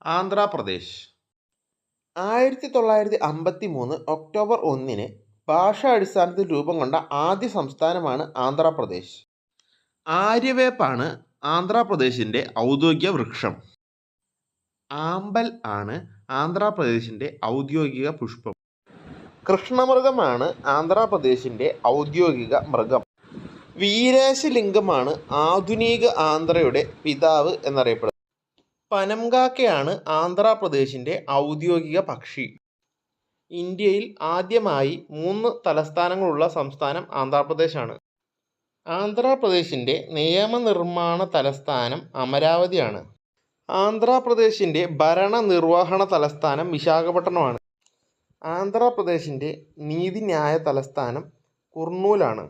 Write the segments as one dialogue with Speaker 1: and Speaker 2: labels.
Speaker 1: Andhra Pradesh 1953 October 1 ഭാഷാ അടിസ്ഥാനത്തിൽ രൂപം കൊണ്ട ആദ്യ സംസ്ഥാനമാണ് ആന്ധ്രാപ്രദേശ്. ആര്യവേപ്പാണ് ആന്ധ്രാപ്രദേശിൻ്റെ ഔദ്യോഗിക വൃക്ഷം. ആമ്പൽ ആണ് ആന്ധ്രാപ്രദേശിൻ്റെ ഔദ്യോഗിക പുഷ്പം. കൃഷ്ണമൃഗമാണ് ആന്ധ്രാപ്രദേശിൻ്റെ ഔദ്യോഗിക മൃഗം. വീരേശലിംഗമാണ് ആധുനിക ആന്ധ്രയുടെ പിതാവ് എന്നറിയപ്പെടുന്നത്. പനംകാക്കയാണ് ആന്ധ്രാപ്രദേശിൻ്റെ ഔദ്യോഗിക പക്ഷി. ഇന്ത്യയിൽ ആദ്യമായി 3 തലസ്ഥാനങ്ങളുള്ള സംസ്ഥാനം ആന്ധ്രാപ്രദേശാണ്. ആന്ധ്രാപ്രദേശിൻ്റെ നിയമനിർമ്മാണ തലസ്ഥാനം അമരാവതിയാണ്. ആന്ധ്രാപ്രദേശിൻ്റെ ഭരണനിർവഹണ തലസ്ഥാനം വിശാഖപട്ടണമാണ്. ആന്ധ്രാപ്രദേശിൻ്റെ നീതിന്യായ തലസ്ഥാനം കുർണൂലാണ്.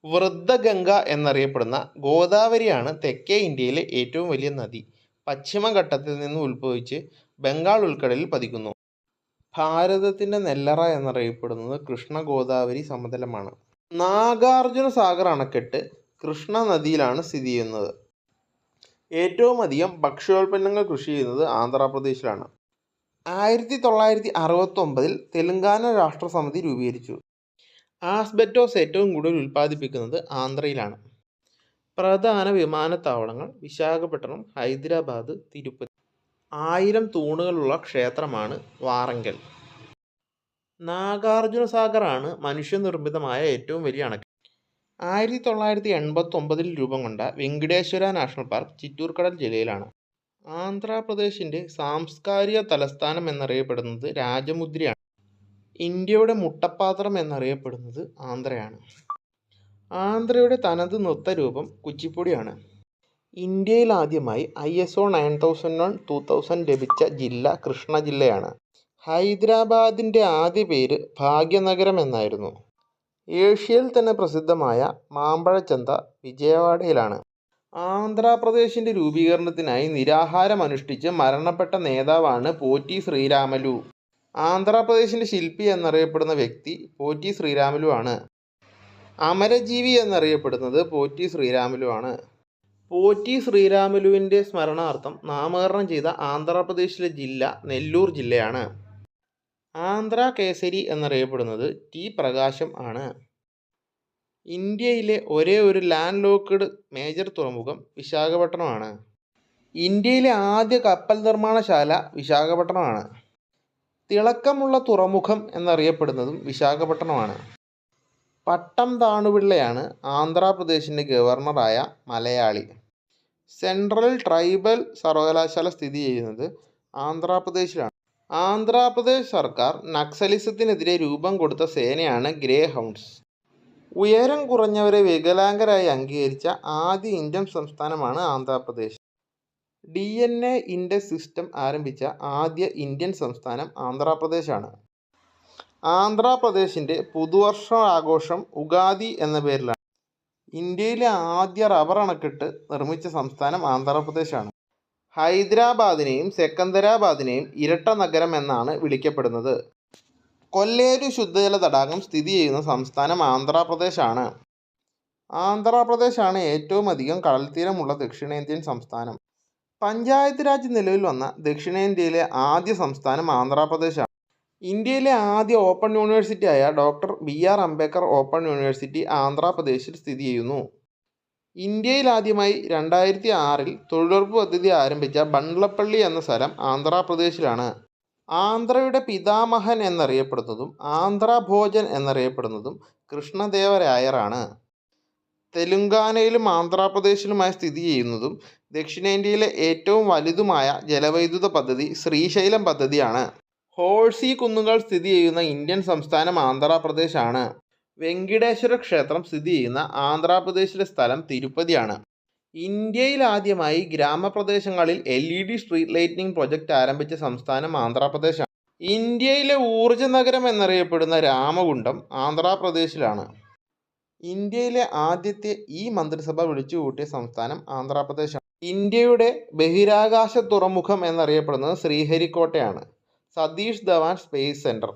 Speaker 1: വൃദ്ധഗംഗ എന്നറിയപ്പെടുന്ന ഗോദാവരിയാണ് തെക്കേ ഇന്ത്യയിലെ ഏറ്റവും വലിയ നദി. പശ്ചിമഘട്ടത്തിൽ നിന്ന് ഉത്ഭവിച്ച് ബംഗാൾ ഉൾക്കടലിൽ പതിക്കുന്നു. ഭാരതത്തിൻ്റെ നെല്ലറ എന്നറിയപ്പെടുന്നത് കൃഷ്ണ ഗോദാവരി സമതലമാണ്. നാഗാർജുന സാഗർ അണക്കെട്ട് കൃഷ്ണ നദിയിലാണ് സ്ഥിതി ചെയ്യുന്നത്. ഏറ്റവും അധികം ഭക്ഷ്യോൽപ്പന്നങ്ങൾ കൃഷി ചെയ്യുന്നത് ആന്ധ്രാപ്രദേശിലാണ്. 1969 തെലുങ്കാന രാഷ്ട്രസമിതി രൂപീകരിച്ചു. ആസ്ബറ്റോസ് ഏറ്റവും കൂടുതൽ ഉൽപ്പാദിപ്പിക്കുന്നത് ആന്ധ്രയിലാണ്. പ്രധാന വിമാനത്താവളങ്ങൾ വിശാഖപട്ടണം, ഹൈദരാബാദ്, തിരുപ്പതി. 1000 തൂണുകളുള്ള ക്ഷേത്രമാണ് വാറങ്കൽ. നാഗാർജുന സാഗർ ആണ് മനുഷ്യനിർമ്മിതമായ ഏറ്റവും വലിയ അണക്കെട്ട്. 1989 രൂപം കൊണ്ട വെങ്കിടേശ്വര നാഷണൽ പാർക്ക് ചിറ്റൂർക്കടൽ ജില്ലയിലാണ്. ആന്ധ്രാപ്രദേശിൻ്റെ സാംസ്കാരിക തലസ്ഥാനം എന്നറിയപ്പെടുന്നത് രാജമുദ്രയാണ്. ഇന്ത്യയുടെ മുട്ടപ്പാത്രം എന്നറിയപ്പെടുന്നത് ആന്ധ്രയാണ്. ആന്ധ്രയുടെ തനത് നൃത്തരൂപം കുച്ചിപ്പുടിയാണ്. ഇന്ത്യയിൽ ആദ്യമായി ISO 9001:2000 ലഭിച്ച ജില്ല കൃഷ്ണ ജില്ലയാണ്. ഹൈദരാബാദിൻ്റെ ആദ്യ പേര് ഭാഗ്യനഗരം എന്നായിരുന്നു. ഏഷ്യയിൽ തന്നെ പ്രസിദ്ധമായ മാമ്പഴച്ചന്ത വിജയവാഡയിലാണ്. ആന്ധ്രാപ്രദേശിൻ്റെ രൂപീകരണത്തിനായി നിരാഹാരം അനുഷ്ഠിച്ച് മരണപ്പെട്ട നേതാവാണ് പോറ്റി ശ്രീരാമലു. ആന്ധ്രാപ്രദേശിൻ്റെ ശില്പി എന്നറിയപ്പെടുന്ന വ്യക്തി പോറ്റി ശ്രീരാമലു ആണ്. അമരജീവി എന്നറിയപ്പെടുന്നത് പോറ്റി ശ്രീരാമലു ആണ്. പോറ്റി ശ്രീരാമലുവിൻ്റെ സ്മരണാർത്ഥം നാമകരണം ചെയ്ത ആന്ധ്രാപ്രദേശിലെ ജില്ല നെല്ലൂർ ജില്ലയാണ്. ആന്ധ്ര കേസരി എന്നറിയപ്പെടുന്നത് T പ്രകാശം ആണ്. ഇന്ത്യയിലെ ഒരേ ഒരു ലാൻഡ് ലോക്ക്ഡ് മേജർ തുറമുഖം വിശാഖപട്ടണമാണ്. ഇന്ത്യയിലെ ആദ്യ കപ്പൽ നിർമ്മാണശാല വിശാഖപട്ടണമാണ്. തിളക്കമുള്ള തുറമുഖം എന്നറിയപ്പെടുന്നതും വിശാഖപട്ടണമാണ്. പട്ടം താണുപിള്ളയാണ് ആന്ധ്രാപ്രദേശിൻ്റെ ഗവർണറായ മലയാളി. സെൻട്രൽ ട്രൈബൽ സർവകലാശാല സ്ഥിതി ചെയ്യുന്നത് ആന്ധ്രാപ്രദേശിലാണ്. ആന്ധ്രാപ്രദേശ് സർക്കാർ നക്സലിസത്തിനെതിരെ രൂപം കൊടുത്ത സേനയാണ് ഗ്രേ ഹൗണ്ട്സ്. ഉയരം കുറഞ്ഞവരെ വികലാംഗരായി അംഗീകരിച്ച ആദ്യ ഇന്ത്യൻ സംസ്ഥാനമാണ് ആന്ധ്രാപ്രദേശ്. DNA ഇൻഡെക്സ് സിസ്റ്റം ആരംഭിച്ച ആദ്യ ഇന്ത്യൻ സംസ്ഥാനം ആന്ധ്രാപ്രദേശാണ്. ആന്ധ്രാപ്രദേശിൻ്റെ പുതുവർഷാഘോഷം ഉഗാദി എന്ന പേരിലാണ്. ഇന്ത്യയിലെ ആദ്യ റബ്ബർ അണക്കെട്ട് നിർമ്മിച്ച സംസ്ഥാനം ആന്ധ്രാപ്രദേശാണ്. ഹൈദരാബാദിനെയും സെക്കന്ദരാബാദിനെയും ഇരട്ട നഗരം എന്നാണ് വിളിക്കപ്പെടുന്നത്. കൊല്ലേരു ശുദ്ധജല തടാകം സ്ഥിതി ചെയ്യുന്ന സംസ്ഥാനം ആന്ധ്രാപ്രദേശാണ്. ആന്ധ്രാപ്രദേശാണ് ഏറ്റവും അധികം കടൽത്തീരമുള്ള ദക്ഷിണേന്ത്യൻ സംസ്ഥാനം. പഞ്ചായത്ത് രാജ് നിലവിൽ വന്ന ദക്ഷിണേന്ത്യയിലെ ആദ്യ സംസ്ഥാനം ആന്ധ്രാപ്രദേശാണ്. ഇന്ത്യയിലെ ആദ്യ ഓപ്പൺ യൂണിവേഴ്സിറ്റിയായ doctor BR Ambedkar open university ആന്ധ്രാപ്രദേശിൽ സ്ഥിതി ചെയ്യുന്നു. ഇന്ത്യയിൽ ആദ്യമായി 2006 തൊഴിലുറപ്പ് പദ്ധതി ആരംഭിച്ച ബണ്ട്ലപ്പള്ളി എന്ന സ്ഥലം ആന്ധ്രാപ്രദേശിലാണ്. ആന്ധ്രയുടെ പിതാമഹൻ എന്നറിയപ്പെടുന്നതും ആന്ധ്രാഭോജൻ എന്നറിയപ്പെടുന്നതും കൃഷ്ണദേവരായരാണ്. തെലുങ്കാനയിലും ആന്ധ്രാപ്രദേശിലുമായി സ്ഥിതി ചെയ്യുന്നതും ദക്ഷിണേന്ത്യയിലെ ഏറ്റവും വലുതുമായ ജലവൈദ്യുത പദ്ധതി ശ്രീശൈലം പദ്ധതിയാണ്. ഹോഴ്സി കുന്നുകൾ സ്ഥിതി ചെയ്യുന്ന ഇന്ത്യൻ സംസ്ഥാനം ആന്ധ്രാപ്രദേശാണ്. വെങ്കിടേശ്വര ക്ഷേത്രം സ്ഥിതി ചെയ്യുന്ന ആന്ധ്രാപ്രദേശിലെ സ്ഥലം തിരുപ്പതിയാണ്. ഇന്ത്യയിൽ ആദ്യമായി ഗ്രാമപ്രദേശങ്ങളിൽ LED സ്ട്രീറ്റ് ലൈറ്റിംഗ് പ്രൊജക്റ്റ് ആരംഭിച്ച സംസ്ഥാനം ആന്ധ്രാപ്രദേശാണ്. ഇന്ത്യയിലെ ഊർജ്ജ നഗരം എന്നറിയപ്പെടുന്ന രാമകുണ്ഡം ആന്ധ്രാപ്രദേശിലാണ്. ഇന്ത്യയിലെ ആദ്യത്തെ മന്ത്രിസഭ വിളിച്ചുകൂട്ടിയ സംസ്ഥാനം ആന്ധ്രാപ്രദേശാണ്. ഇന്ത്യയുടെ ബഹിരാകാശ തുറമുഖം എന്നറിയപ്പെടുന്നത് ശ്രീഹരിക്കോട്ടയാണ്. Satish Dhawan space centre.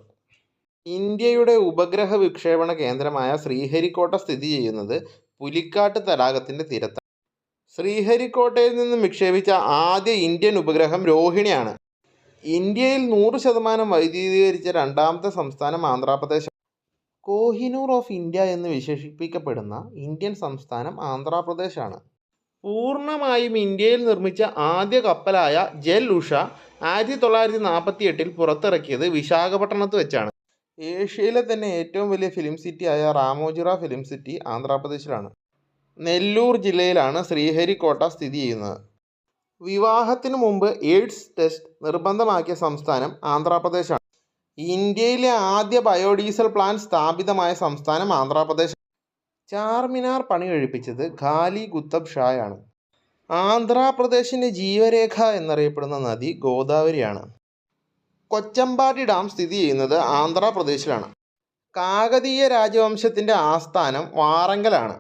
Speaker 1: ഇന്ത്യയുടെ ഉപഗ്രഹ വിക്ഷേപണ കേന്ദ്രമായ ശ്രീഹരിക്കോട്ട സ്ഥിതി ചെയ്യുന്നത് പുലിക്കാട്ട് തടാകത്തിൻ്റെ തീരത്താണ്. ശ്രീഹരിക്കോട്ടയിൽ നിന്നും വിക്ഷേപിച്ച ആദ്യ ഇന്ത്യൻ ഉപഗ്രഹം രോഹിണിയാണ്. ഇന്ത്യയിൽ 100% വൈദ്യുതീകരിച്ച രണ്ടാമത്തെ സംസ്ഥാനം ആന്ധ്രാപ്രദേശ്. കോഹിനൂർ ഓഫ് ഇന്ത്യ എന്ന് വിശേഷിപ്പിക്കപ്പെടുന്ന ഇന്ത്യൻ സംസ്ഥാനം ആന്ധ്രാപ്രദേശാണ്. പൂർണ്ണമായും ഇന്ത്യയിൽ നിർമ്മിച്ച ആദ്യ കപ്പലായ ജൽ ഉഷ 1948 പുറത്തിറക്കിയത് വിശാഖപട്ടണത്ത് വെച്ചാണ്. ഏഷ്യയിലെ തന്നെ ഏറ്റവും വലിയ ഫിലിം സിറ്റിയായ റാമോജിറ ഫിലിം സിറ്റി ആന്ധ്രാപ്രദേശിലാണ്. നെല്ലൂർ ജില്ലയിലാണ് ശ്രീഹരിക്കോട്ട സ്ഥിതി ചെയ്യുന്നത്. വിവാഹത്തിനു മുമ്പ് എയ്ഡ്സ് ടെസ്റ്റ് നിർബന്ധമാക്കിയ സംസ്ഥാനം ആന്ധ്രാപ്രദേശാണ്. ഇന്ത്യയിലെ ആദ്യ ബയോഡീസൽ പ്ലാന്റ് സ്ഥാപിതമായ സംസ്ഥാനം ആന്ധ്രാപ്രദേശ്. ചാർമിനാർ പണി കഴിപ്പിച്ചത് ഖാലി കുത്തബ് ഷായാണ്. ആന്ധ്രാപ്രദേശിൻ്റെ ജീവരേഖ എന്നറിയപ്പെടുന്ന നദി ഗോദാവരിയാണ്. കൊച്ചമ്പാടി ഡാം സ്ഥിതി ചെയ്യുന്നത് ആന്ധ്രാപ്രദേശിലാണ്. കാകതീയ രാജവംശത്തിൻ്റെ ആസ്ഥാനം വാറങ്കലാണ്.